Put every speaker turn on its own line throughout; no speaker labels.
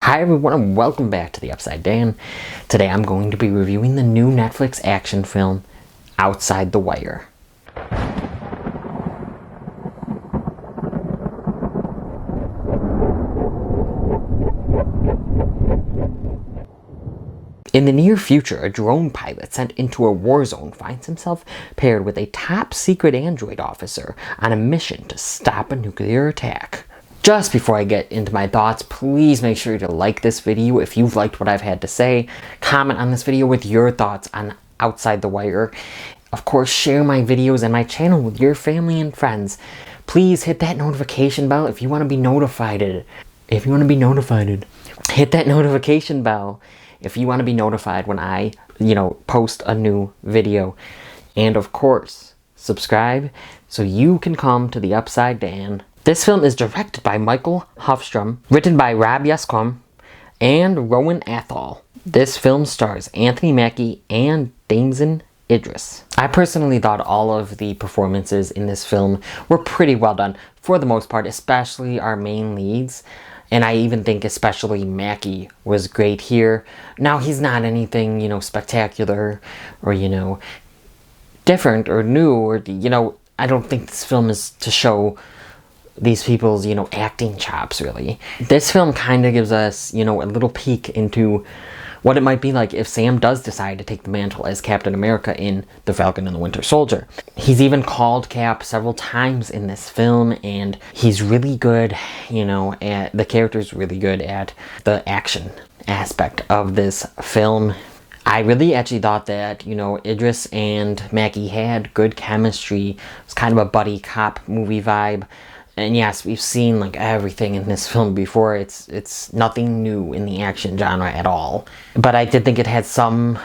Hi everyone and welcome back to the Upside Dan. Today I'm going to be reviewing the new Netflix action film, Outside the Wire. In the near future, a drone pilot sent into a war zone finds himself paired with a top secret android officer on a mission to stop a nuclear attack. Just before I get into my thoughts, please make sure to like this video if you've liked what I've had to say. Comment on this video with your thoughts on Outside the Wire. Of course, share my videos and my channel with your family and friends. Please hit that notification bell if you want to be notified. Hit that notification bell if you want to be notified when I, post a new video. And of course, subscribe so you can come to the Upside Dan. This film is directed by Mikael Håfström, written by Yescombe and Rowan Athale. This film stars Mackie and Damson Idris. I personally thought all of the performances in this film were pretty well done, for the most part, especially our main leads. And I even think especially Mackie was great here. Now, he's not anything, spectacular or, different or new or, I don't think this film is to show these people's, acting chops, really. This film kind of gives us, a little peek into what it might be like if Sam does decide to take the mantle as Captain America in The Falcon and the Winter Soldier. He's even called Cap several times in this film, and he's really good, the character's really good at the action aspect of this film. I really actually thought that, Idris and Mackie had good chemistry. It was kind of a buddy cop movie vibe. And yes, we've seen everything in this film before. It's nothing new in the action genre at all. But I did think it had some,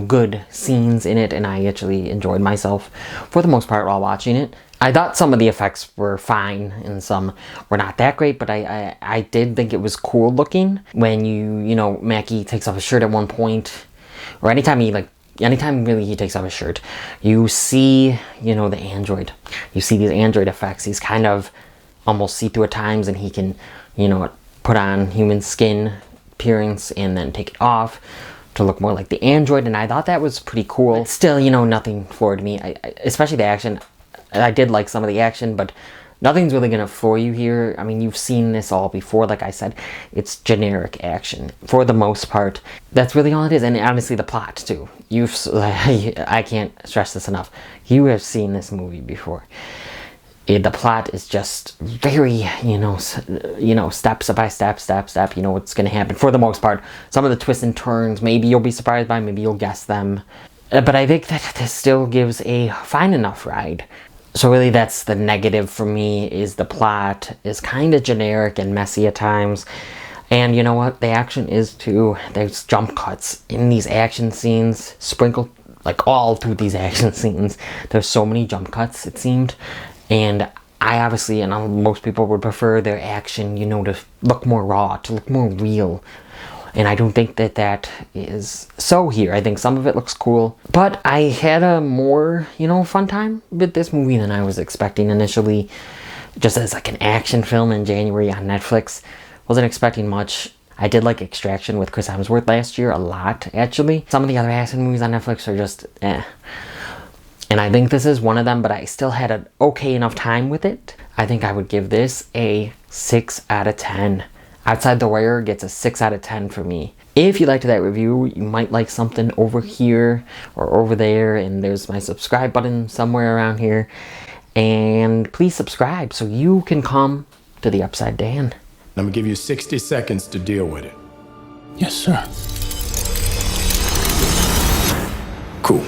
good scenes in it, and I actually enjoyed myself for the most part while watching it. I thought some of the effects were fine and some were not that great, but I did think it was cool looking when Mackie takes off his shirt at one point, or anytime really he takes off his shirt, you see, the android. You see these android effects. He's kind of almost see-through at times, and he can, put on human skin appearance and then take it off to look more like the android, and I thought that was pretty cool. But still, nothing floored me, especially the action. I did like some of the action, but nothing's really gonna floor you here. I mean, you've seen this all before. Like I said, it's generic action for the most part. That's really all it is, and honestly, the plot too. I can't stress this enough. You have seen this movie before. The plot is just very, step by step, what's gonna happen for the most part. Some of the twists and turns, maybe you'll be surprised by, maybe you'll guess them. But I think that this still gives a fine enough ride. So really that's the negative for me, is the plot is kind of generic and messy at times. And you know what? The action is too. There's jump cuts in these action scenes, sprinkled all through these action scenes. There's so many jump cuts, it seemed. And I obviously, and most people would prefer their action, to look more raw, to look more real. And I don't think that is so here. I think some of it looks cool. But I had a more, fun time with this movie than I was expecting initially. Just as an action film in January on Netflix. Wasn't expecting much. I did like Extraction with Chris Hemsworth last year a lot, actually. Some of the other action movies on Netflix are just eh. And I think this is one of them, but I still had an okay enough time with it. I think I would give this a 6 out of 10. Outside the Wire gets a 6 out of 10 for me. If you liked that review, you might like something over here or over there, and there's my subscribe button somewhere around here. And please subscribe so you can come to the Upside Dan.
I'm gonna give you 60 seconds to deal with it.
Yes, sir.
Cool.